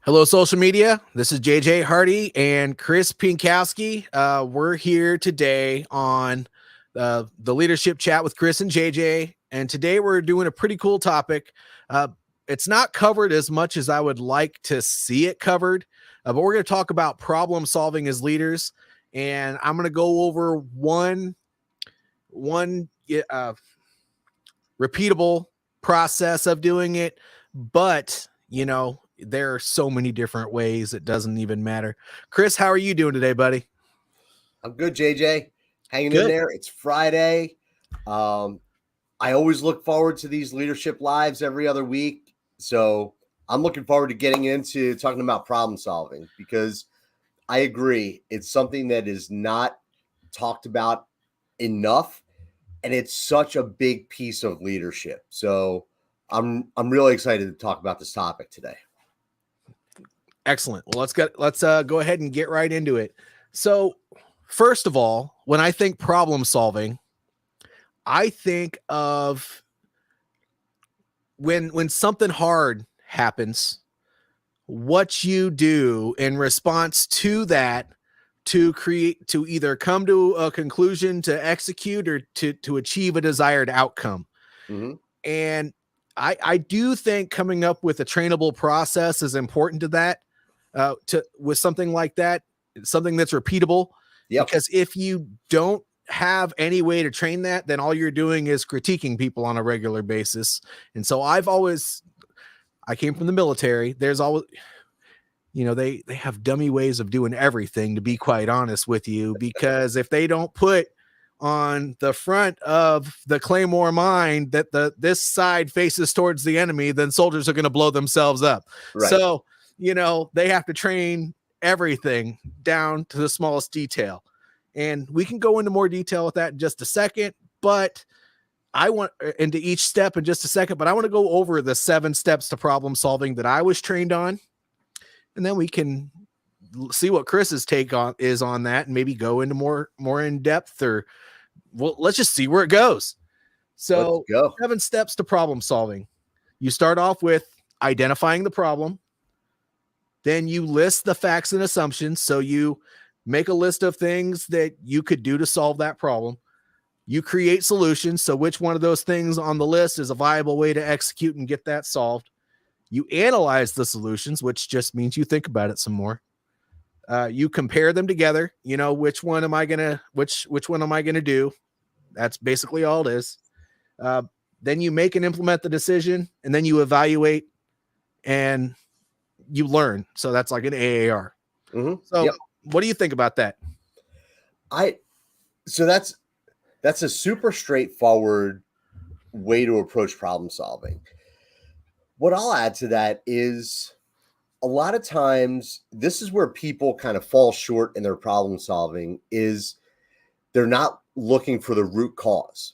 Hello, social media. This is JJ Hardy and Chris Pinkowski. We're here today on the leadership chat with Chris and JJ. And today we're doing a pretty cool topic. It's not covered as much as I would like to see it covered, but we're going to talk about problem solving as leaders. And I'm going to go over one repeatable process of doing it, but there are so many different ways it doesn't even matter. Chris, how are you doing today, buddy? I'm good, JJ. Hanging Good. in there. It's Friday. I always look forward to these leadership lives every other week. So I'm looking forward to getting into talking about problem solving because I agree. It's something that is not talked about enough, and it's such a big piece of leadership. So I'm really excited to talk about this topic today. Excellent. Well, let's go ahead and get right into it. So, first of all, when I think problem solving, I think of when something hard happens, what you do in response to that to either come to a conclusion, to execute, or to achieve a desired outcome. Mm-hmm. And I do think coming up with a trainable process is important to that. With something like that, something that's repeatable. Yep. Because if you don't have any way to train that, then all you're doing is critiquing people on a regular basis. And so I came from the military. There's always, they have dummy ways of doing everything, to be quite honest with you, because if they don't put on the front of the Claymore mine that this side faces towards the enemy, then soldiers are going to blow themselves up. Right. So they have to train everything down to the smallest detail. And we can go into more detail with that in just a second, but I want into each step in just a second, but I want to go over the 7 steps to problem solving that I was trained on. And then we can see what Chris's take is on that and maybe go into more in depth, or let's just see where it goes. So 7 steps to problem solving. You start off with identifying the problem. Then you list the facts and assumptions. So you make a list of things that you could do to solve that problem. You create solutions. So which one of those things on the list is a viable way to execute and get that solved? You analyze the solutions, which just means you think about it some more. You compare them together. Which one am I gonna do? That's basically all it is. Then you make and implement the decision, and then you evaluate and you learn. So that's like an AAR. Mm-hmm. So What do you think about that? So that's a super straightforward way to approach problem solving. What I'll add to that is a lot of times this is where people kind of fall short in their problem solving is they're not looking for the root cause.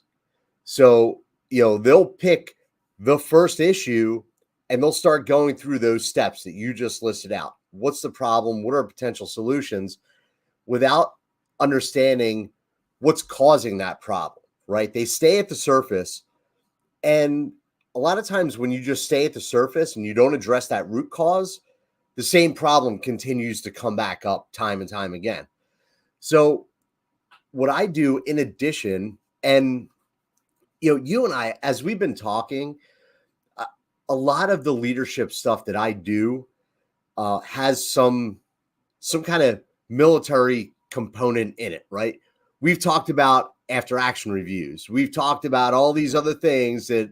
So, they'll pick the first issue and they'll start going through those steps that you just listed out. What's the problem? What are potential solutions? Without understanding what's causing that problem, right? They stay at the surface. And a lot of times when you just stay at the surface and you don't address that root cause, the same problem continues to come back up time and time again. So what I do in addition, and you and I, as we've been talking, a lot of the leadership stuff that I do has some kind of military component in it, right? We've talked about after action reviews. We've talked about all these other things that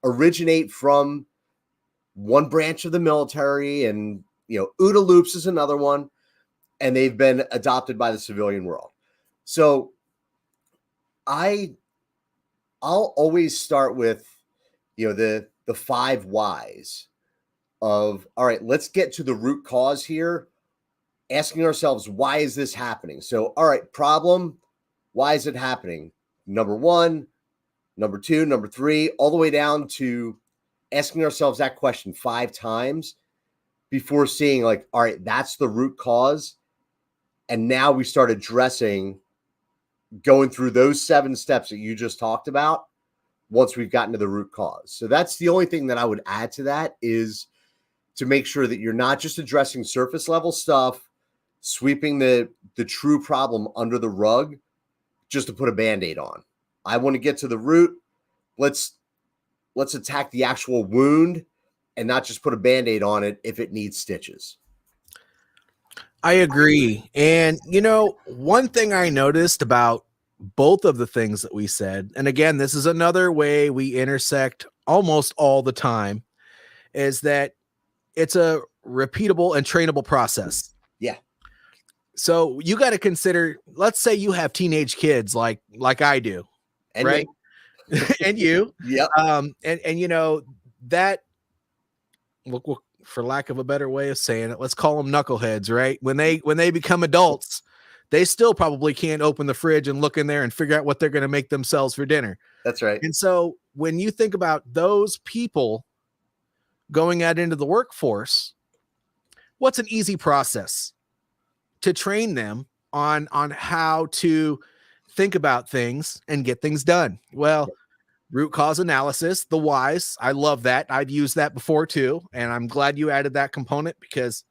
originate from one branch of the military, and OODA loops is another one, and they've been adopted by the civilian world. So I'll always start with the 5 whys of, all right, let's get to the root cause here, asking ourselves, why is this happening? So, all right, problem, why is it happening? Number 1, number 2, number 3, all the way down to asking ourselves that question 5 times before seeing like, all right, that's the root cause. And now we start addressing, going through those 7 steps that you just talked about once we've gotten to the root cause. So that's the only thing that I would add to that is to make sure that you're not just addressing surface level stuff, sweeping the true problem under the rug just to put a Band-Aid on. I want to get to the root. Let's attack the actual wound and not just put a Band-Aid on it if it needs stitches. I agree. And, one thing I noticed about both of the things that we said, and again, this is another way we intersect almost all the time, is that it's a repeatable and trainable process. Yeah. So you got to consider, let's say you have teenage kids like I do, And right? And you, Yep. and that, look, for lack of a better way of saying it, let's call them knuckleheads, right? When they become adults, they still probably can't open the fridge and look in there and figure out what they're going to make themselves for dinner. That's right. And so when you think about those people going out into the workforce, what's an easy process to train them on how to think about things and get things done? Well, root cause analysis, the whys. I love that. I've used that before too. And I'm glad you added that component, because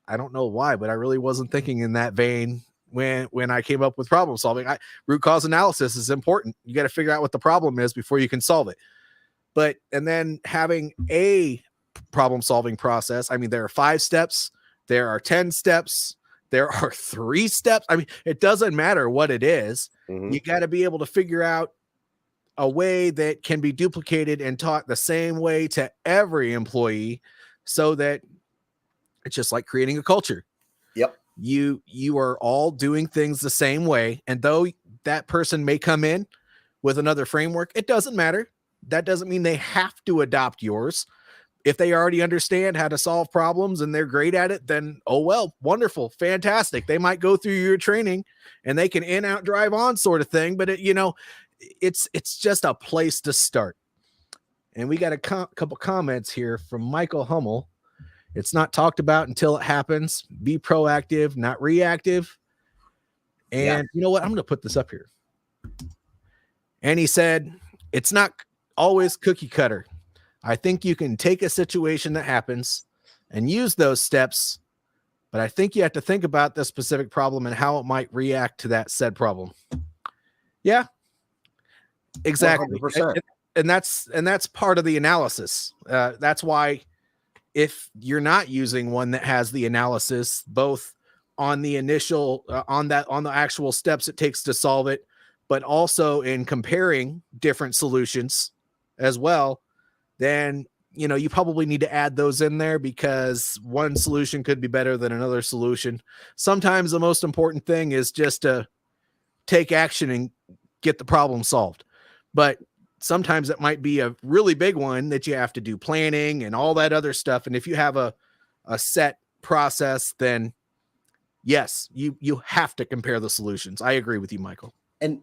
I don't know why, but I really wasn't thinking in that vein when I came up with problem solving. Root cause analysis is important. You got to figure out what the problem is before you can solve it. And then having a problem solving process. I mean, there are 5 steps, there are 10 steps, there are 3 steps. I mean, it doesn't matter what it is. Mhm. You got to be able to figure out a way that can be duplicated and taught the same way to every employee, so that it's just like creating a culture. Yep. You are all doing things the same way. And though that person may come in with another framework, it doesn't matter. That doesn't mean they have to adopt yours. If they already understand how to solve problems and they're great at it, then, oh, well, wonderful, fantastic. They might go through your training and they can in, out, drive on sort of thing. But it's just a place to start. And we got a couple comments here from Michael Hummel. It's not talked about until it happens. Be proactive, not reactive. And You know what? I'm going to put this up here. And he said, it's not always cookie cutter. I think you can take a situation that happens and use those steps, but I think you have to think about the specific problem and how it might react to that said problem. Yeah, exactly. 100%. And that's part of the analysis. That's why, if you're not using one that has the analysis, both on the initial, on the actual steps it takes to solve it, but also in comparing different solutions as well, then, you probably need to add those in there, because one solution could be better than another solution. Sometimes the most important thing is just to take action and get the problem solved. But sometimes it might be a really big one that you have to do planning and all that other stuff. And if you have a set process, then yes, you have to compare the solutions. I agree with you, Michael. And,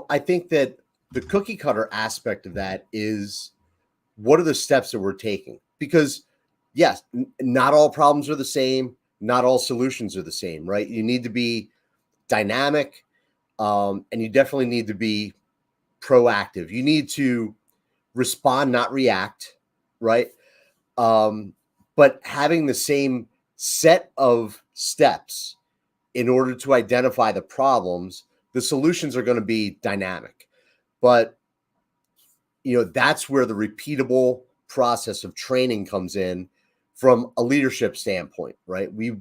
I think that the cookie cutter aspect of that is, what are the steps that we're taking? Because yes, not all problems are the same. Not all solutions are the same, right? You need to be dynamic, and you definitely need to be proactive. You need to respond, not react, right? But having the same set of steps in order to identify the problems, the solutions are going to be dynamic. But that's where the repeatable process of training comes in from a leadership standpoint, right? We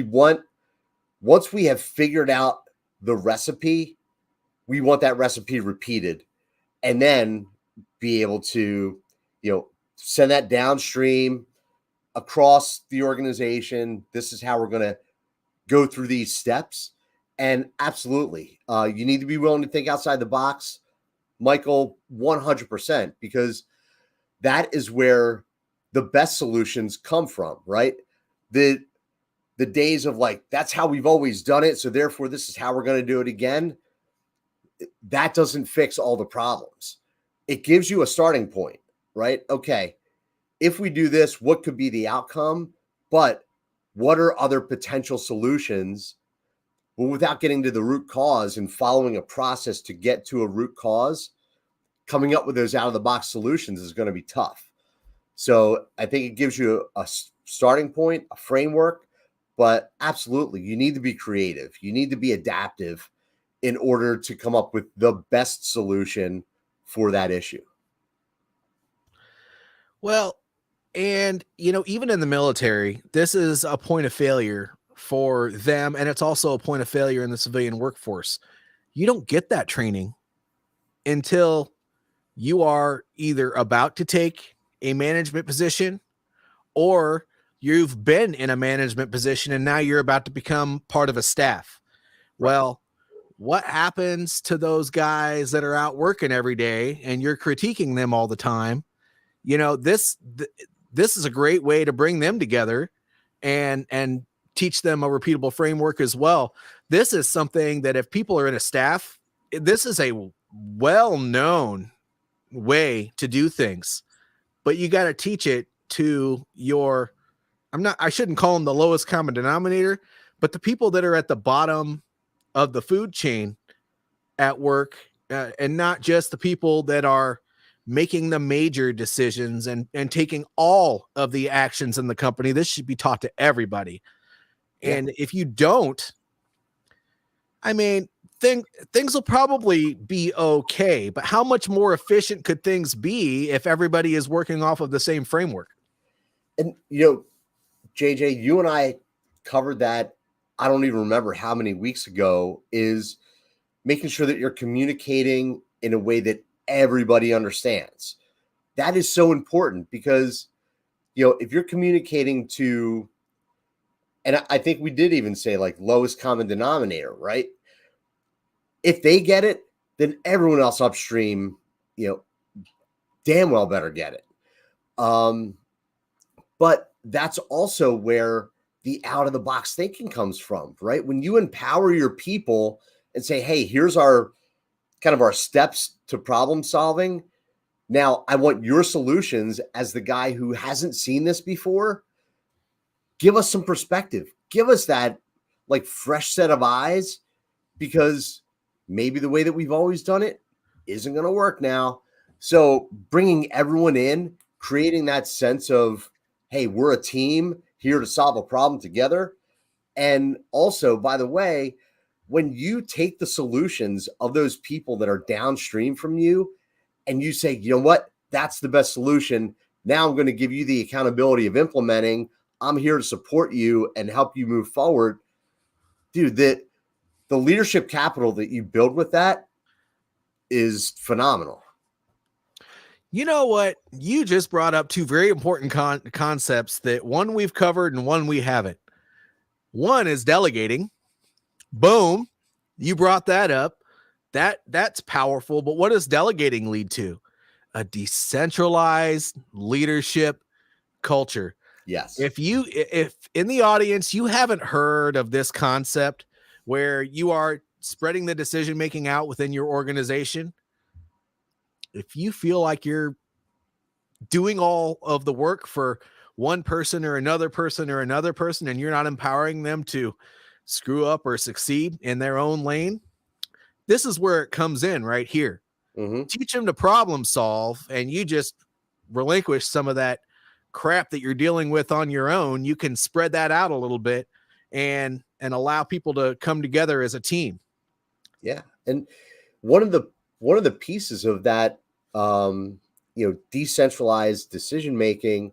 want, once we have figured out the recipe, we want that recipe repeated, and then be able to, send that downstream across the organization. This is how we're going to go through these steps. And absolutely, you need to be willing to think outside the box, Michael, 100%, because that is where the best solutions come from, right? The days of like, that's how we've always done it, so therefore this is how we're going to do it again. That doesn't fix all the problems. It gives you a starting point, right? Okay, if we do this, what could be the outcome? But what are other potential solutions? Well, without getting to the root cause and following a process to get to a root cause, coming up with those out of the box solutions is going to be tough. So I think it gives you a starting point, a framework, but absolutely, you need to be creative. You need to be adaptive in order to come up with the best solution for that issue. Well, and even in the military, this is a point of failure for them, and it's also a point of failure in the civilian workforce. You don't get that training until you are either about to take a management position or you've been in a management position and now you're about to become part of a staff. Right. Well, what happens to those guys that are out working every day and you're critiquing them all the time? This is a great way to bring them together and teach them a repeatable framework as well. This is something that if people are in a staff, this is a well-known way to do things, but you got to teach it to your, I shouldn't call them the lowest common denominator, but the people that are at the bottom of the food chain at work, and not just the people that are making the major decisions and taking all of the actions in the company. This should be taught to everybody. Yeah. And if you don't, I mean, things will probably be okay, but how much more efficient could things be if everybody is working off of the same framework? And, JJ, you and I covered that. I don't even remember how many weeks ago, is making sure that you're communicating in a way that everybody understands. That is so important because, if you're communicating to, and I think we did even say like lowest common denominator, right? If they get it, then everyone else upstream, damn well better get it. But that's also where the out of the box thinking comes from, right? When you empower your people and say, hey, here's our steps to problem solving. Now I want your solutions as the guy who hasn't seen this before. Give us some perspective. Give us that like fresh set of eyes, because maybe the way that we've always done it isn't going to work now. So bringing everyone in, creating that sense of, hey, we're a team here to solve a problem together. And also, by the way, when you take the solutions of those people that are downstream from you and you say, you know what, that's the best solution. Now I'm going to give you the accountability of implementing. I'm here to support you and help you move forward. Dude, the leadership capital that you build with that is phenomenal. You know what? You just brought up two very important concepts that one we've covered and one we haven't. One is delegating. Boom. You brought that up. That's powerful. But what does delegating lead to? A decentralized leadership culture. Yes. If in the audience, you haven't heard of this concept where you are spreading the decision-making out within your organization, if you feel like you're doing all of the work for one person or another person and you're not empowering them to screw up or succeed in their own lane, this is where it comes in right here. Mm-hmm. Teach them to problem solve, and you just relinquish some of that crap that you're dealing with on your own. You can spread that out a little bit and allow people to come together as a team. Yeah. And one of the pieces of that, decentralized decision-making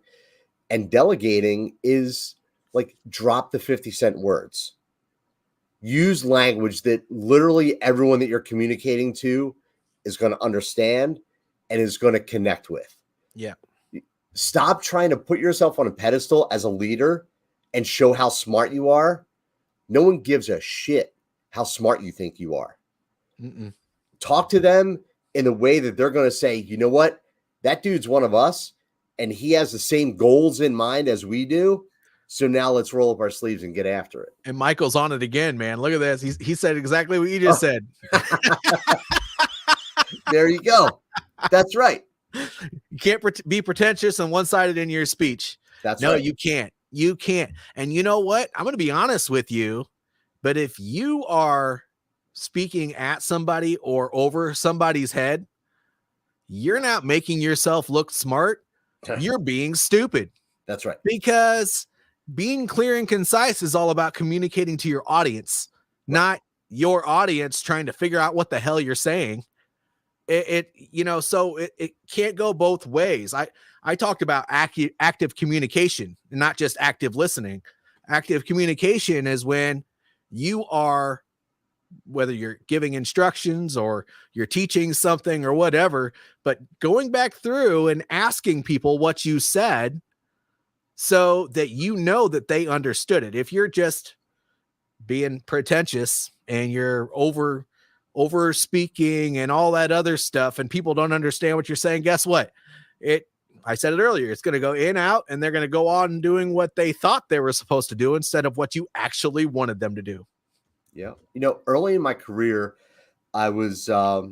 and delegating is like drop the 50-cent words. Use language that literally everyone that you're communicating to is going to understand and is going to connect with. Yeah. Stop trying to put yourself on a pedestal as a leader and show how smart you are. No one gives a shit how smart you think you are. Mm-mm. Talk to them in a way that they're going to say, you know what? That dude's one of us and he has the same goals in mind as we do. So now let's roll up our sleeves and get after it. And Michael's on it again, man. Look at this. He said exactly what you just said. There you go. That's right. You can't be pretentious and one-sided in your speech. That's no, right. You can't. You can't. And you know what? I'm going to be honest with you, but if you are speaking at somebody or over somebody's head, you're not making yourself look smart. you're being stupid. That's right. Because being clear and concise is all about communicating to your audience, not your audience trying to figure out what the hell you're saying. So it can't go both ways. I talked about active communication, not just active listening. Active communication is when you are, whether you're giving instructions or you're teaching something or whatever, but going back through and asking people what you said so that you know that they understood it. If you're just being pretentious and you're over speaking and all that other stuff and people don't understand what you're saying, guess what? I said it earlier, it's going to go in, out, and they're going to go on doing what they thought they were supposed to do instead of what you actually wanted them to do. Yeah. Early in my career, I was a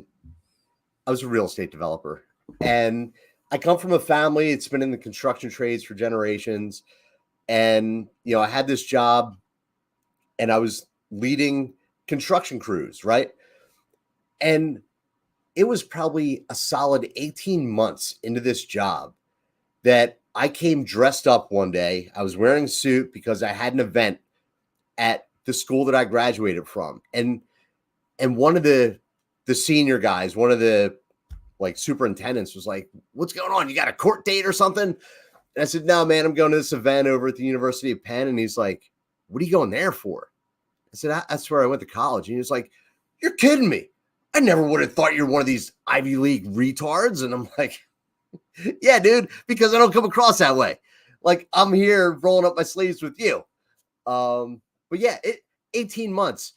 real estate developer, and I come from a family. It's been in the construction trades for generations. And, I had this job and I was leading construction crews, right? And it was probably a solid 18 months into this job that I came dressed up one day. I was wearing a suit because I had an event at the school that I graduated from. And one of the senior guys, one of the superintendents was like, "What's going on? You got a court date or something?" And I said, "No, man, I'm going to this event over at the University of Penn." And he's like, "What are you going there for?" I said, "That's where I went to college." And he was like, "You're kidding me. I never would have thought you're one of these Ivy League retards." And I'm like, "Yeah, dude, because I don't come across that way. Like, I'm here rolling up my sleeves with you." But yeah, 18 months,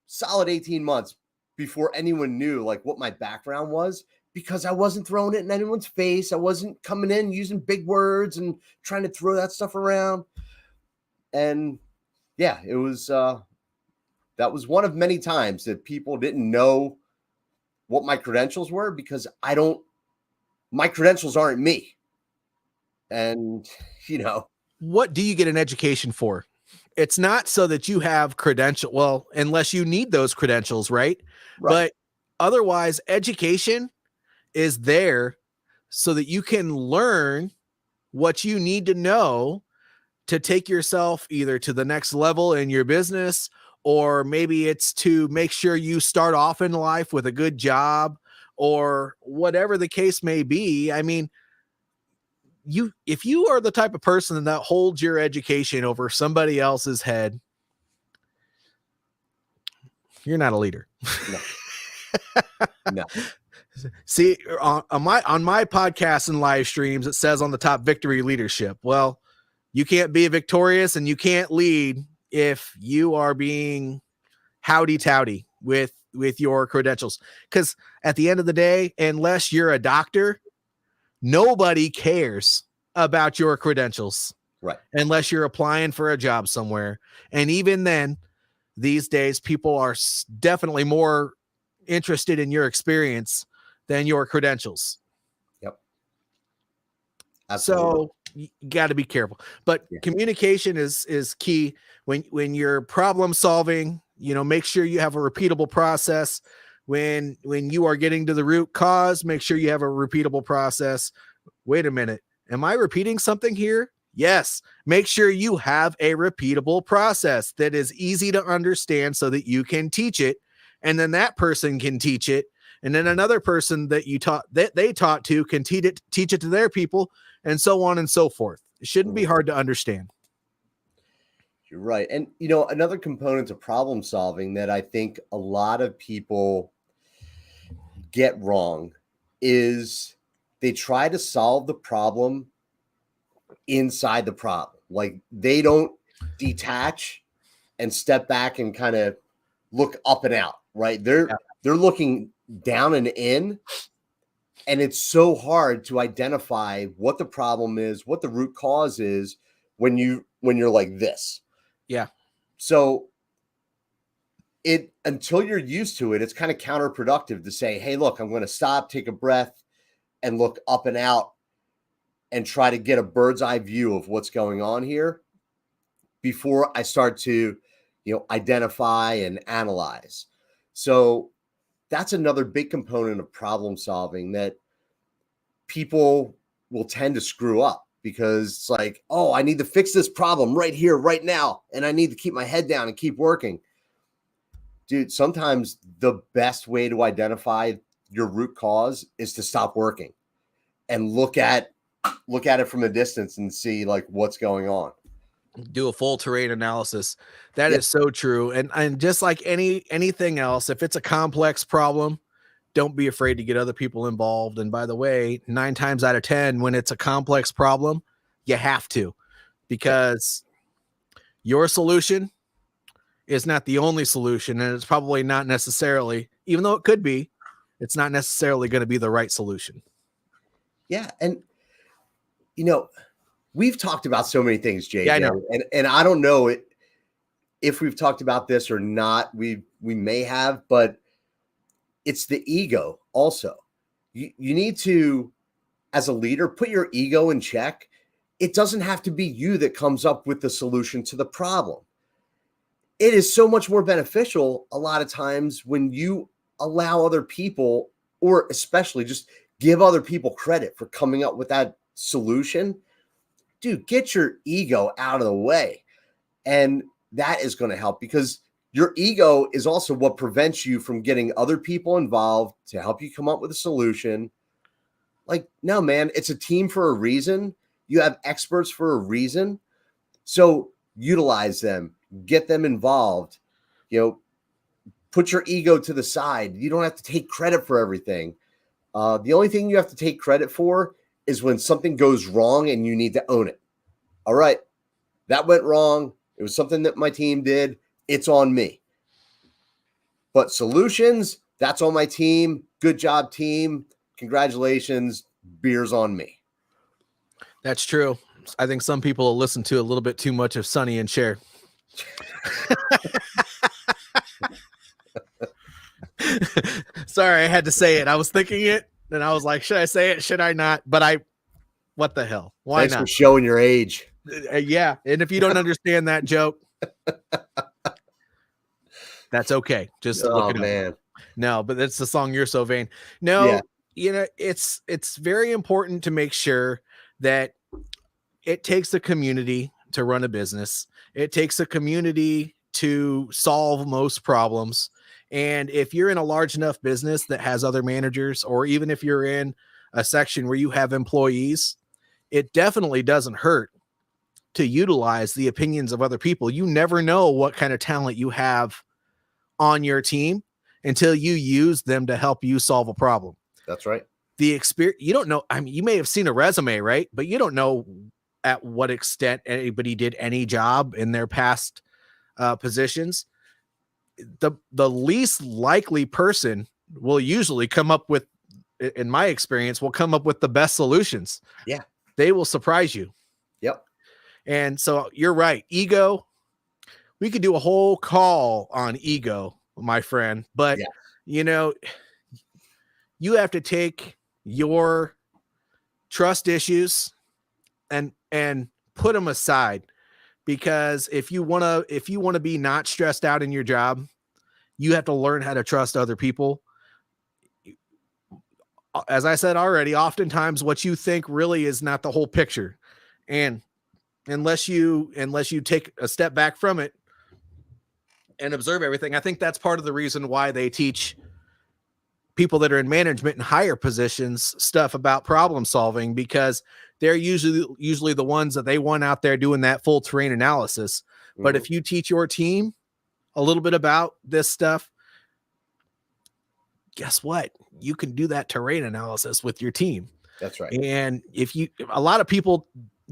solid 18 months before anyone knew what my background was, because I wasn't throwing it in anyone's face. I wasn't coming in using big words and trying to throw that stuff around. And yeah, it was, that was one of many times that people didn't know what my credentials were, because my credentials aren't me. And, what do you get an education for? It's not so that you have credential. Well, unless you need those credentials, right? But otherwise, education is there so that you can learn what you need to know to take yourself either to the next level in your business, or maybe it's to make sure you start off in life with a good job, or whatever the case may be. I mean, if you are the type of person that holds your education over somebody else's head, you're not a leader. No. See, on my podcast and live streams, it says on the top, victory leadership. Well, you can't be victorious and you can't lead if you are being howdy-towdy with your credentials. Because at the end of the day, unless you're a doctor, nobody cares about your credentials, right? Unless you're applying for a job somewhere. And even then, these days, people are definitely more interested in your experience than your credentials. Yep. Absolutely. So you got to be careful. But communication is key when you're problem solving. Make sure you have a repeatable process. When you are getting to the root cause, make sure you have a repeatable process. Wait a minute. Am I repeating something here? Yes. Make sure you have a repeatable process that is easy to understand so that you can teach it. And then that person can teach it. And then another person that they taught to can teach it to their people, and so on and so forth. It shouldn't be hard to understand. You're right. And, another component to problem solving that I think a lot of people get wrong is they try to solve the problem inside the problem. Like, they don't detach and step back and kind of look up and out, right? They're looking down and in, and it's so hard to identify what the problem is, what the root cause is when you're like this. Yeah. So until you're used to it, it's kind of counterproductive to say, "Hey, look, I'm going to stop, take a breath, and look up and out and try to get a bird's eye view of what's going on here before I start to, identify and analyze." So that's another big component of problem solving that people will tend to screw up because it's like, oh, I need to fix this problem right here, right now. And I need to keep my head down and keep working. Dude, sometimes the best way to identify your root cause is to stop working and look at it from a distance and see like what's going on. Do a full terrain analysis. That is so true. And just like anything else, if it's a complex problem, don't be afraid to get other people involved. And by the way, 9 times out of 10, when it's a complex problem, you have to, because your solution is not the only solution. And it's probably not necessarily, even though it could be, it's not necessarily going to be the right solution. Yeah. And, we've talked about so many things, JJ. Yeah, I know. And I don't know if we've talked about this or not. We may have, but it's the ego also. You need to, as a leader, put your ego in check. It doesn't have to be you that comes up with the solution to the problem. It is so much more beneficial a lot of times when you allow other people, or especially just give other people credit for coming up with that solution. Dude, get your ego out of the way. And that is going to help, because your ego is also what prevents you from getting other people involved to help you come up with a solution. Like, no, man, it's a team for a reason. You have experts for a reason. So utilize them, get them involved, put your ego to the side. You don't have to take credit for everything. The only thing you have to take credit for is when something goes wrong and you need to own it. All right, that went wrong. It was something that my team did. It's on me. But solutions, that's on my team. Good job, team. Congratulations. Beer's on me. That's true. I think some people will listen to a little bit too much of Sonny and Cher. Sorry, I had to say it. I was thinking it, and I was like, should I say it? Should I not? But what the hell? Why Thanks not? for showing your age. Yeah. And if you don't understand that joke, that's okay. Just look it up. Man. No, but that's the song You're So Vain. No, yeah. It's very important to make sure that it takes a community to run a business. It takes a community to solve most problems. And if you're in a large enough business that has other managers, or even if you're in a section where you have employees, it definitely doesn't hurt to utilize the opinions of other people. You never know what kind of talent you have on your team until you use them to help you solve a problem. That's right. The experience, you don't know. I mean, you may have seen a resume, right? But you don't know at what extent anybody did any job in their past positions. The least likely person will usually come up with, in my experience, will come up with the best solutions. Yeah. They will surprise you. Yep. And so you're right. Ego. We could do a whole call on ego, my friend, but you have to take your trust issues and put them aside, because if you want to be not stressed out in your job, you have to learn how to trust other people. As I said already, oftentimes what you think really is not the whole picture. And unless you take a step back from it and observe everything, I think that's part of the reason why they teach people that are in management and higher positions stuff about problem solving, because they're usually the ones that they want out there doing that full terrain analysis. Mm-hmm. But if you teach your team a little bit about this stuff, guess what? You can do that terrain analysis with your team. That's right. And a lot of people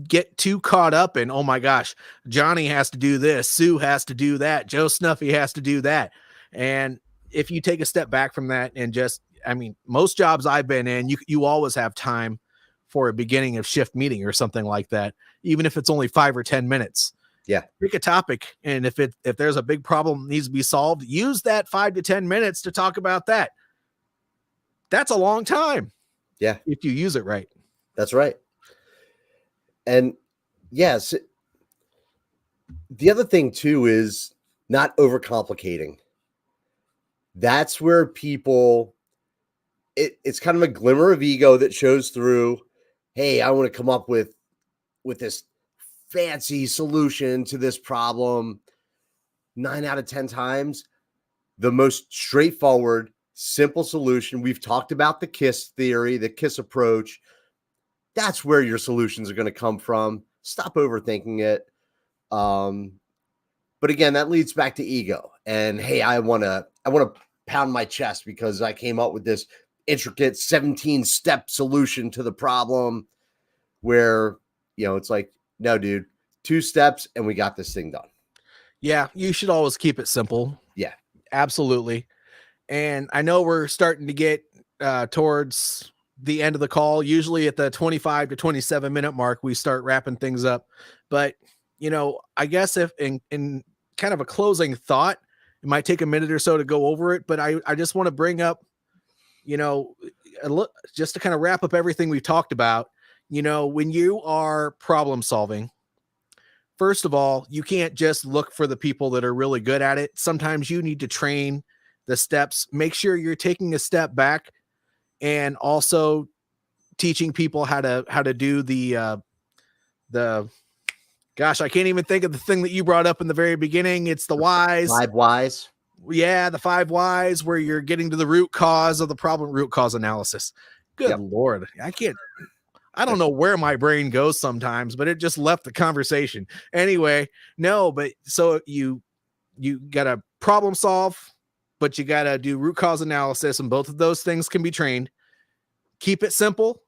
get too caught up in, oh my gosh, Johnny has to do this, Sue has to do that, Joe Snuffy has to do that. And if you take a step back from that and most jobs I've been in, you always have time for a beginning of shift meeting or something like that, even if it's only 5 or 10 minutes. Yeah. Pick a topic. And if there's a big problem that needs to be solved, use that 5 to 10 minutes to talk about that. That's a long time. Yeah. If you use it right. That's right. And yes, the other thing too is not overcomplicating. That's where people, it's kind of a glimmer of ego that shows through. hey, I want to come up with this fancy solution to this problem. 9 out of 10 times, the most straightforward, simple solution. We've talked about the KISS theory, the KISS approach. That's where your solutions are going to come from. Stop overthinking it. But again, that leads back to ego. And hey, I want to pound my chest because I came up with this intricate 17-step solution to the problem where, it's like, no, dude, 2 steps and we got this thing done. Yeah, you should always keep it simple. Yeah, absolutely. And I know we're starting to get towards the end of the call. Usually at the 25 to 27 minute mark, we start wrapping things up. But, I guess if in kind of a closing thought, it might take a minute or so to go over it, but I just want to bring up, just to kind of wrap up everything we've talked about, when you are problem solving, first of all, you can't just look for the people that are really good at it. Sometimes you need to train the steps, make sure you're taking a step back and also teaching people how to do the gosh, I can't even think of the thing that you brought up in the very beginning. It's the whys. 5 whys. Yeah, the 5 whys, where you're getting to the root cause of the problem, root cause analysis. Good Lord. I don't know where my brain goes sometimes, but it just left the conversation. Anyway, no, but so you got to problem solve, but you got to do root cause analysis, and both of those things can be trained. Keep it simple.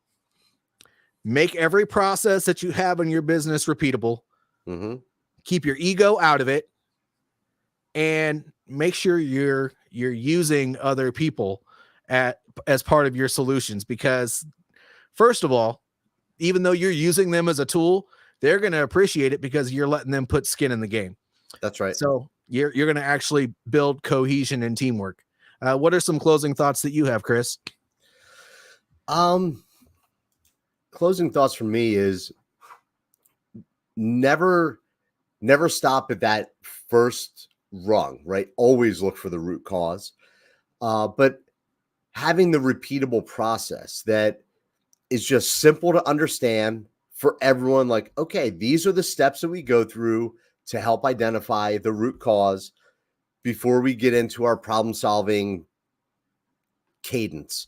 Make every process that you have in your business repeatable. Mm-hmm. Keep your ego out of it, and make sure you're using other people as part of your solutions, because first of all, even though you're using them as a tool, they're going to appreciate it because you're letting them put skin in the game. That's right. So you're going to actually build cohesion and teamwork. What are some closing thoughts that you have, Chris? Closing thoughts for me is never stop at that first rung, right? Always look for the root cause. But having the repeatable process that is just simple to understand for everyone, like, okay, these are the steps that we go through to help identify the root cause before we get into our problem solving cadence.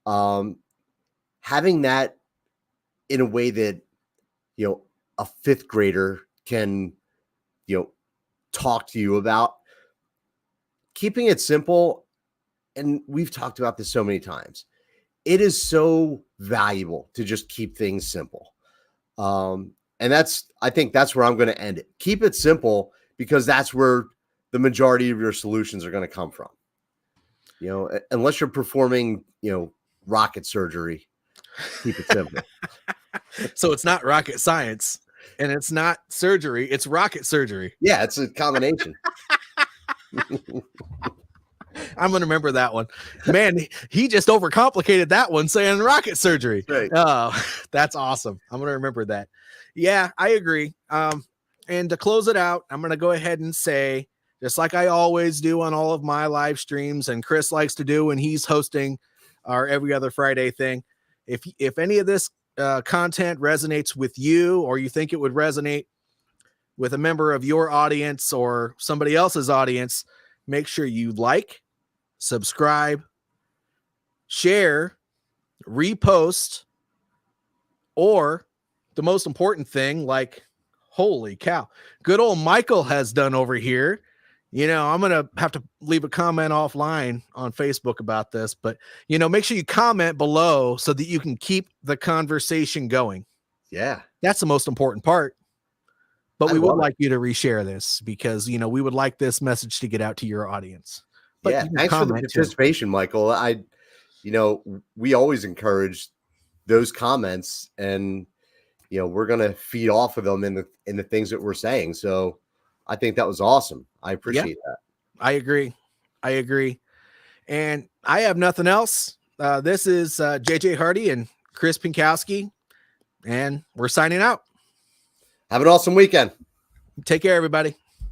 Having that in a way that, a 5th grader can, talk to you about, keeping it simple. And we've talked about this so many times. It is so valuable to just keep things simple. And I think that's where I'm going to end it. Keep it simple, because that's where the majority of your solutions are going to come from. Unless you're performing, rocket surgery, keep it simple. So it's not rocket science and it's not surgery. It's rocket surgery. Yeah, it's a combination. I'm going to remember that one. Man, he just overcomplicated that one saying rocket surgery. Right. Oh, that's awesome. I'm going to remember that. Yeah, I agree. And to close it out, I'm going to go ahead and say, just like I always do on all of my live streams, and Chris likes to do when he's hosting our every other Friday thing, if any of this content resonates with you, or you think it would resonate with a member of your audience or somebody else's audience, make sure you like, subscribe, share, repost, or the most important thing, like, holy cow, good old Michael has done over here. I'm going to have to leave a comment offline on Facebook about this, but, make sure you comment below so that you can keep the conversation going. Yeah. That's the most important part. But we would like you to reshare this because, we would like this message to get out to your audience. But yeah. Thanks for the participation, Michael. We always encourage those comments, and, we're going to feed off of them in the things that we're saying. So I think that was awesome. I appreciate that. I agree. And I have nothing else. This is JJ Hardy and Chris Pinkowski, and we're signing out. Have an awesome weekend. Take care, everybody.